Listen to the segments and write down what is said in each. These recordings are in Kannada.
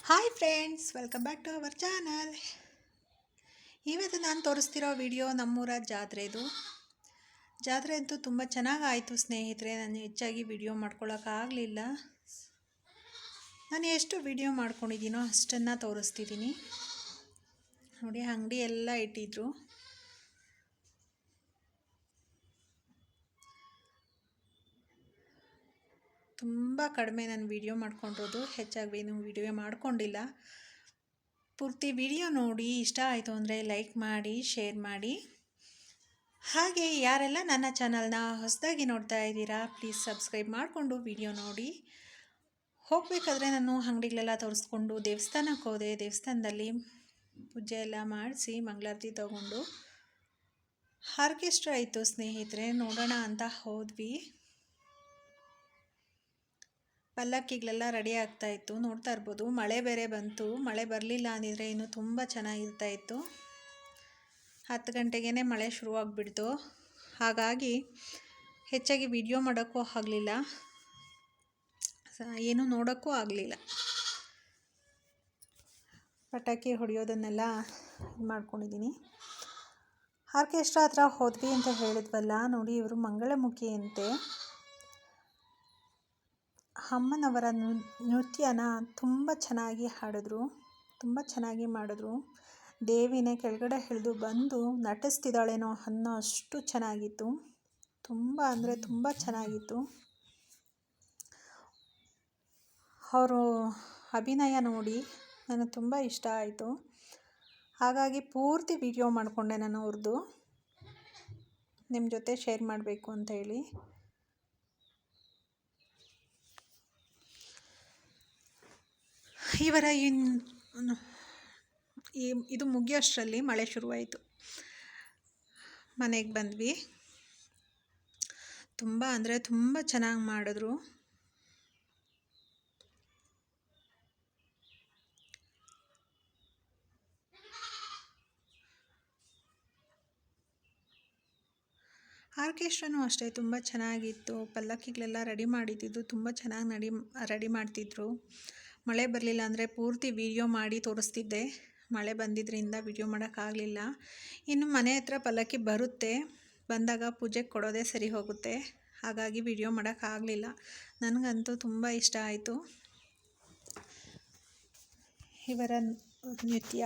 Hi friends, welcome back to our channel. ಇವತ್ತು ನಾನು ತೋರಿಸ್ತಿರೋ ವಿಡಿಯೋ ನಮ್ಮೂರ ಜಾತ್ರೆದು. ಜಾತ್ರೆ ಅಂತೂ ತುಂಬ ಚೆನ್ನಾಗಿ ಆಯಿತು ಸ್ನೇಹಿತರೆ. ನಾನು ಹೆಚ್ಚಾಗಿ ವಿಡಿಯೋ ಮಾಡ್ಕೊಳ್ಳೋಕ್ಕಾಗಲಿಲ್ಲ. ನಾನು ಎಷ್ಟು ವಿಡಿಯೋ ಮಾಡ್ಕೊಂಡಿದ್ದೀನೋ ಅಷ್ಟನ್ನು ತೋರಿಸ್ತಿದ್ದೀನಿ ನೋಡಿ. ಅಂಗಡಿ ಎಲ್ಲ ಇಟ್ಟಿದ್ರು. ತುಂಬ ಕಡಿಮೆ ನಾನು ವಿಡಿಯೋ ಮಾಡ್ಕೊಂಡಿರೋದು, ಹೆಚ್ಚಾಗಿ ಏನು ವಿಡಿಯೋ ಮಾಡ್ಕೊಂಡಿಲ್ಲ. ಪೂರ್ತಿ ವಿಡಿಯೋ ನೋಡಿ ಇಷ್ಟ ಆಯಿತು ಅಂದರೆ ಲೈಕ್ ಮಾಡಿ, ಶೇರ್ ಮಾಡಿ. ಹಾಗೆ ಯಾರೆಲ್ಲ ನನ್ನ ಚಾನಲ್ನ ಹೊಸದಾಗಿ ನೋಡ್ತಾ ಇದ್ದೀರಾ, ಪ್ಲೀಸ್ ಸಬ್ಸ್ಕ್ರೈಬ್ ಮಾಡಿಕೊಂಡು ವಿಡಿಯೋ ನೋಡಿ. ಹೋಗಬೇಕಾದ್ರೆ ನಾನು ಅಂಗಡಿಗಳೆಲ್ಲ ತೋರಿಸ್ಕೊಂಡು ದೇವಸ್ಥಾನಕ್ಕೆ ಹೋದೆ. ದೇವಸ್ಥಾನದಲ್ಲಿ ಪೂಜೆ ಎಲ್ಲ ಮಾಡಿಸಿ ಮಂಗಳಾರತಿ ತಗೊಂಡು ಆರ್ಕೆಸ್ಟ್ರಾ ಇತ್ತು ಸ್ನೇಹಿತರೆ, ನೋಡೋಣ ಅಂತ ಹೋದ್ವಿ. ಪಲ್ಲಕ್ಕಿಗಳೆಲ್ಲ ರೆಡಿ ಆಗ್ತಾಯಿತ್ತು, ನೋಡ್ತಾ ಇರ್ಬೋದು. ಮಳೆ ಬೇರೆ ಬಂತು. ಮಳೆ ಬರಲಿಲ್ಲ ಅಂದಿದ್ರೆ ಇನ್ನೂ ತುಂಬ ಚೆನ್ನಾಗಿರ್ತಾಯಿತ್ತು. 10 ಗಂಟೆಗೇ ಮಳೆ ಶುರುವಾಗ್ಬಿಡ್ತು. ಹಾಗಾಗಿ ಹೆಚ್ಚಾಗಿ ವಿಡಿಯೋ ಮಾಡೋಕ್ಕೂ ಆಗಲಿಲ್ಲ, ಏನೂ ನೋಡೋಕ್ಕೂ ಆಗಲಿಲ್ಲ. ಪಟಾಕಿ ಹೊಡೆಯೋದನ್ನೆಲ್ಲ ಮಾಡ್ಕೊಂಡಿದ್ದೀನಿ. ಆರ್ಕೆಸ್ಟ್ರಾ ಹತ್ರ ಹೋದ್ವಿ ಅಂತ ಹೇಳಿದ್ವಲ್ಲ ನೋಡಿ. ಇವರು ಮಂಗಳಮುಖಿ ಅಂತೆ. ಅಮ್ಮನವರ ನೃತ್ಯನ ತುಂಬ ಚೆನ್ನಾಗಿ ಹಾಡಿದ್ರು, ತುಂಬ ಚೆನ್ನಾಗಿ ಮಾಡಿದ್ರು. ದೇವಿನೇ ಕೆಳಗಡೆ ಇಳಿದು ಬಂದು ನಟಿಸ್ತಿದ್ದಾಳೇನೋ ಅನ್ನೋ ಅಷ್ಟು ಚೆನ್ನಾಗಿತ್ತು. ತುಂಬ ಅಂದರೆ ತುಂಬ ಚೆನ್ನಾಗಿತ್ತು. ಅವರು ಅಭಿನಯ ನೋಡಿ ನನಗೆ ತುಂಬ ಇಷ್ಟ ಆಯಿತು. ಹಾಗಾಗಿ ಪೂರ್ತಿ ವಿಡಿಯೋ ಮಾಡಿಕೊಂಡೆ ನಾನು ಅವ್ರದ್ದು, ನಿಮ್ಮ ಜೊತೆ ಶೇರ್ ಮಾಡಬೇಕು ಅಂತ ಹೇಳಿ. ಇವರ ಇದು ಮುಗಿಯೋಷ್ಟರಲ್ಲಿ ಮಳೆ ಶುರುವಾಯಿತು. ಮನೆಗೆ ಬಂದ್ವಿ. ತುಂಬ ಅಂದರೆ ತುಂಬ ಚೆನ್ನಾಗಿ ಮಾಡಿದ್ರು. ಆರ್ಕೆಸ್ಟ್ರಾನೂ ಅಷ್ಟೇ ತುಂಬ ಚೆನ್ನಾಗಿತ್ತು. ಪಲ್ಲಕ್ಕಿಗಳೆಲ್ಲ ರೆಡಿ ಮಾಡಿದ್ದು ತುಂಬ ಚೆನ್ನಾಗಿ ರೆಡಿ ಮಾಡ್ತಿದ್ರು. ಮಳೆ ಬರಲಿಲ್ಲ ಅಂದರೆ ಪೂರ್ತಿ ವಿಡಿಯೋ ಮಾಡಿ ತೋರಿಸ್ತಿದ್ದೆ. ಮಳೆ ಬಂದಿದ್ದರಿಂದ ವಿಡಿಯೋ ಮಾಡೋಕ್ಕಾಗಲಿಲ್ಲ. ಇನ್ನು ಮನೆ ಹತ್ರ ಪಲ್ಲಕ್ಕಿ ಬರುತ್ತೆ, ಬಂದಾಗ ಪೂಜೆಗೆ ಕೊಡೋದೇ ಸರಿ ಹೋಗುತ್ತೆ. ಹಾಗಾಗಿ ವಿಡಿಯೋ ಮಾಡೋಕ್ಕಾಗಲಿಲ್ಲ. ನನಗಂತೂ ತುಂಬ ಇಷ್ಟ ಆಯಿತು ಇವರ ನೃತ್ಯ.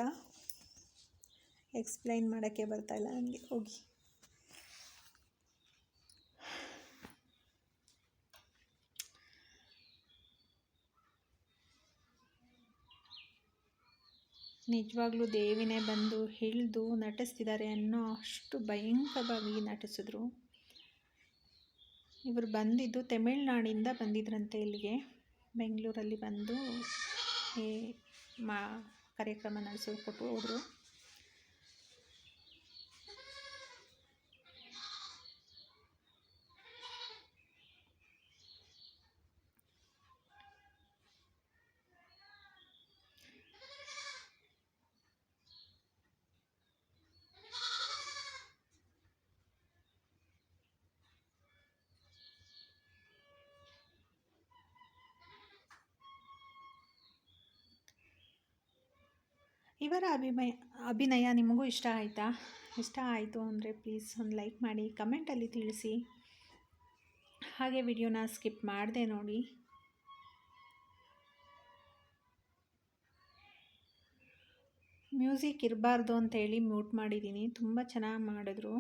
ಎಕ್ಸ್ಪ್ಲೈನ್ ಮಾಡೋಕ್ಕೆ ಬರ್ತಾಯಿಲ್ಲ ನನಗೆ. ಹೋಗಿ ನಿಜವಾಗ್ಲೂ ದೇವಿನೇ ಬಂದು ಇಳಿದು ನಟಿಸ್ತಿದ್ದಾರೆ ಅನ್ನೋ ಅಷ್ಟು ಭಯಂಕರವಾಗಿ ನಟಿಸಿದ್ರು. ಇವರು ಬಂದಿದ್ದು ತಮಿಳ್ನಾಡಿಂದ ಬಂದಿದ್ರಂತೆ ಇಲ್ಲಿಗೆ. ಬೆಂಗಳೂರಲ್ಲಿ ಬಂದು ಕಾರ್ಯಕ್ರಮ ನಡೆಸಿಕೊಟ್ಟು ಹೋದರು. ಇವರ ಅಭಿನಯ ನಿಮಗೂ ಇಷ್ಟ ಆಯಿತಾ? ಇಷ್ಟ ಆಯಿತು ಅಂದರೆ ಪ್ಲೀಸ್ ಒಂದು ಲೈಕ್ ಮಾಡಿ, ಕಮೆಂಟಲ್ಲಿ ತಿಳಿಸಿ. ಹಾಗೆ ವಿಡಿಯೋನ ಸ್ಕಿಪ್ ಮಾಡದೆ ನೋಡಿ. ಮ್ಯೂಸಿಕ್ ಇರಬಾರ್ದು ಅಂತೇಳಿ ಮ್ಯೂಟ್ ಮಾಡಿದ್ದೀನಿ. ತುಂಬ ಚೆನ್ನಾಗಿ ಮಾಡಿದ್ರು.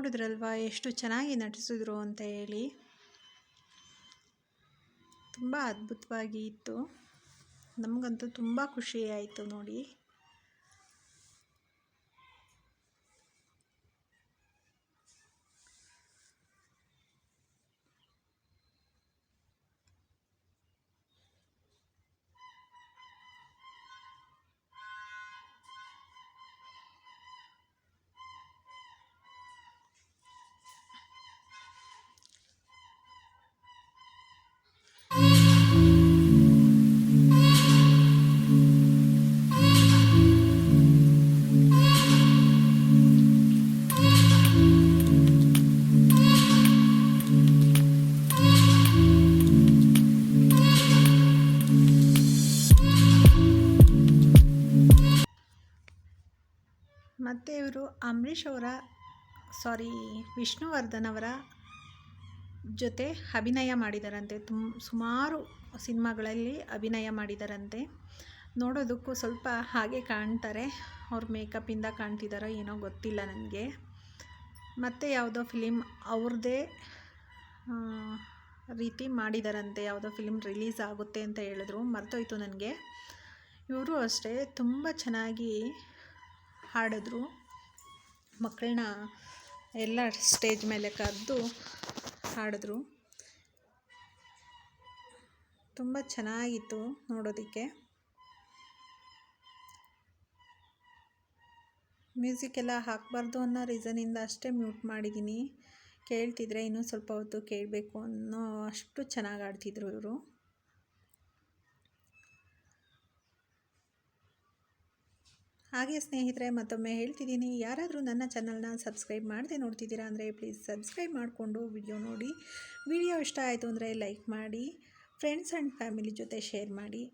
ನೋಡಿದ್ರಲ್ವಾ ಎಷ್ಟು ಚೆನ್ನಾಗಿ ನಟಿಸಿದ್ರು ಅಂತ ಹೇಳಿ. ತುಂಬ ಅದ್ಭುತವಾಗಿ ಇತ್ತು. ನಮಗಂತೂ ತುಂಬ ಖುಷಿ ಆಯಿತು ನೋಡಿ. ಮತ್ತು ಇವರು ಅಂಬರೀಷ್ ಅವರ ವಿಷ್ಣುವರ್ಧನ್ ಅವರ ಜೊತೆ ಅಭಿನಯ ಮಾಡಿದಾರಂತೆ. ಸುಮಾರು ಸಿನಿಮಾಗಳಲ್ಲಿ ಅಭಿನಯ ಮಾಡಿದಾರಂತೆ. ನೋಡೋದಕ್ಕೂ ಸ್ವಲ್ಪ ಹಾಗೆ ಕಾಣ್ತಾರೆ. ಅವ್ರ ಮೇಕಪ್ಪಿಂದ ಕಾಣ್ತಿದ್ದಾರೋ ಏನೋ ಗೊತ್ತಿಲ್ಲ ನನಗೆ. ಮತ್ತು ಯಾವುದೋ ಫಿಲಿಮ್ ಅವ್ರದ್ದೇ ರೀತಿ ಮಾಡಿದಾರಂತೆ. ಯಾವುದೋ ಫಿಲಿಮ್ ರಿಲೀಸ್ ಆಗುತ್ತೆ ಅಂತ ಹೇಳಿದ್ರು, ಮರ್ತೋಯ್ತು ನನಗೆ. ಇವರು ಅಷ್ಟೇ ತುಂಬ ಚೆನ್ನಾಗಿ ಹಾಡಿದ್ರು. ಮಕ್ಕಳನ್ನ ಎಲ್ಲ ಸ್ಟೇಜ್ ಮೇಲೆ ಕರೆದು ಹಾಡಿದ್ರು. ತುಂಬ ಚೆನ್ನಾಗಿತ್ತು ನೋಡೋದಕ್ಕೆ. ಮ್ಯೂಸಿಕ್ ಎಲ್ಲ ಹಾಕಬಾರ್ದು ಅನ್ನೋ ರೀಸನಿಂದ ಅಷ್ಟೇ ಮ್ಯೂಟ್ ಮಾಡಿದ್ದೀನಿ. ಕೇಳ್ತಿದ್ರೆ ಇನ್ನೂ ಸ್ವಲ್ಪ ಹೊತ್ತು ಕೇಳಬೇಕು ಅನ್ನೋ ಅಷ್ಟು ಚೆನ್ನಾಗಿ ಆಡ್ತಿದ್ರು ಇವರು. ಹಾಗೆ ಸ್ನೇಹಿತರೆ, ಮತ್ತೊಮ್ಮೆ ಹೇಳ್ತಿದ್ದೀನಿ, ಯಾರಾದರೂ ನನ್ನ ಚಾನಲ್ನ ಸಬ್ಸ್ಕ್ರೈಬ್ ಮಾಡದೆ ನೋಡ್ತಿದ್ದೀರಾ ಅಂದರೆ ಪ್ಲೀಸ್ ಸಬ್ಸ್ಕ್ರೈಬ್ ಮಾಡಿಕೊಂಡು ವಿಡಿಯೋ ನೋಡಿ. ವಿಡಿಯೋ ಇಷ್ಟ ಆಯಿತು ಅಂದರೆ ಲೈಕ್ ಮಾಡಿ, ಫ್ರೆಂಡ್ಸ್ ಆ್ಯಂಡ್ ಫ್ಯಾಮಿಲಿ ಜೊತೆ ಶೇರ್ ಮಾಡಿ.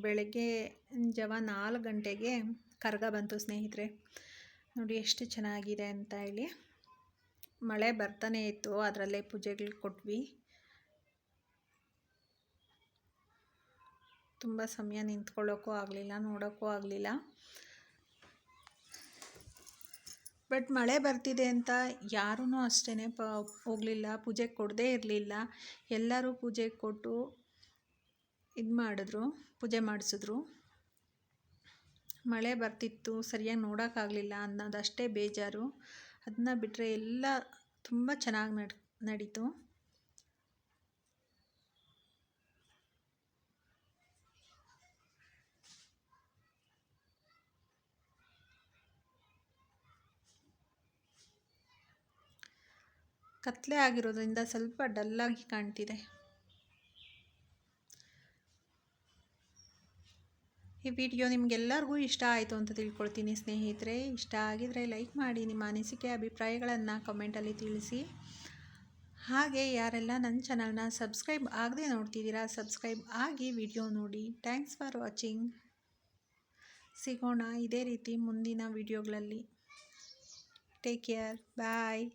ಬೆಳಗ್ಗೆ ಜಾವ 4 ಗಂಟೆಗೆ ಕರಗ ಬಂತು ಸ್ನೇಹಿತರೆ. ನೋಡಿ ಎಷ್ಟು ಚೆನ್ನಾಗಿದೆ ಅಂತ ಹೇಳಿ. ಮಳೆ ಬರ್ತಾನೆ ಇತ್ತು, ಅದರಲ್ಲೇ ಪೂಜೆಗಳು ಕೊಟ್ವಿ. ತುಂಬ ಸಮಯ ನಿಂತ್ಕೊಳ್ಳೋಕ್ಕೂ ಆಗಲಿಲ್ಲ, ನೋಡೋಕ್ಕೂ ಆಗಲಿಲ್ಲ. ಬಟ್ ಮಳೆ ಬರ್ತಿದೆ ಅಂತ ಯಾರೂ ಅಷ್ಟೇ ಹೋಗಲಿಲ್ಲ, ಪೂಜೆ ಕೊಡದೇ ಇರಲಿಲ್ಲ. ಎಲ್ಲರೂ ಪೂಜೆ ಕೊಟ್ಟು ಇದು ಮಾಡಿದ್ರು, ಪೂಜೆ ಮಾಡಿಸಿದ್ರು. ಮಳೆ ಬರ್ತಿತ್ತು, ಸರಿಯಾಗಿ ನೋಡೋಕ್ಕಾಗಲಿಲ್ಲ ಅನ್ನೋದಷ್ಟೇ ಬೇಜಾರು. ಅದನ್ನ ಬಿಟ್ಟರೆ ಎಲ್ಲ ತುಂಬ ಚೆನ್ನಾಗಿ ನಡೀತು. ಕತ್ಲೆ ಆಗಿರೋದ್ರಿಂದ ಸ್ವಲ್ಪ ಡಲ್ಲಾಗಿ ಕಾಣ್ತಿದೆ. ಈ ವಿಡಿಯೋ ನಿಮಗೆಲ್ಲರಿಗೂ ಇಷ್ಟ ಆಯಿತು ಅಂತ ತಿಳ್ಕೊಳ್ತೀನಿ ಸ್ನೇಹಿತರೆ. ಇಷ್ಟ ಆಗಿದರೆ ಲೈಕ್ ಮಾಡಿ, ನಿಮ್ಮ ಅನಿಸಿಕೆ ಅಭಿಪ್ರಾಯಗಳನ್ನು ಕಮೆಂಟಲ್ಲಿ ತಿಳಿಸಿ. ಹಾಗೆ ಯಾರೆಲ್ಲ ನನ್ನ ಚಾನಲ್ನ ಸಬ್ಸ್ಕ್ರೈಬ್ ಆಗದೆ ನೋಡ್ತಿದ್ದೀರಾ, ಸಬ್ಸ್ಕ್ರೈಬ್ ಆಗಿ ವಿಡಿಯೋ ನೋಡಿ. Thanks for watching. ಸಿಗೋಣ ಇದೇ ರೀತಿ ಮುಂದಿನ ವಿಡಿಯೋಗಳಲ್ಲಿ. Take care. ಬಾಯ್.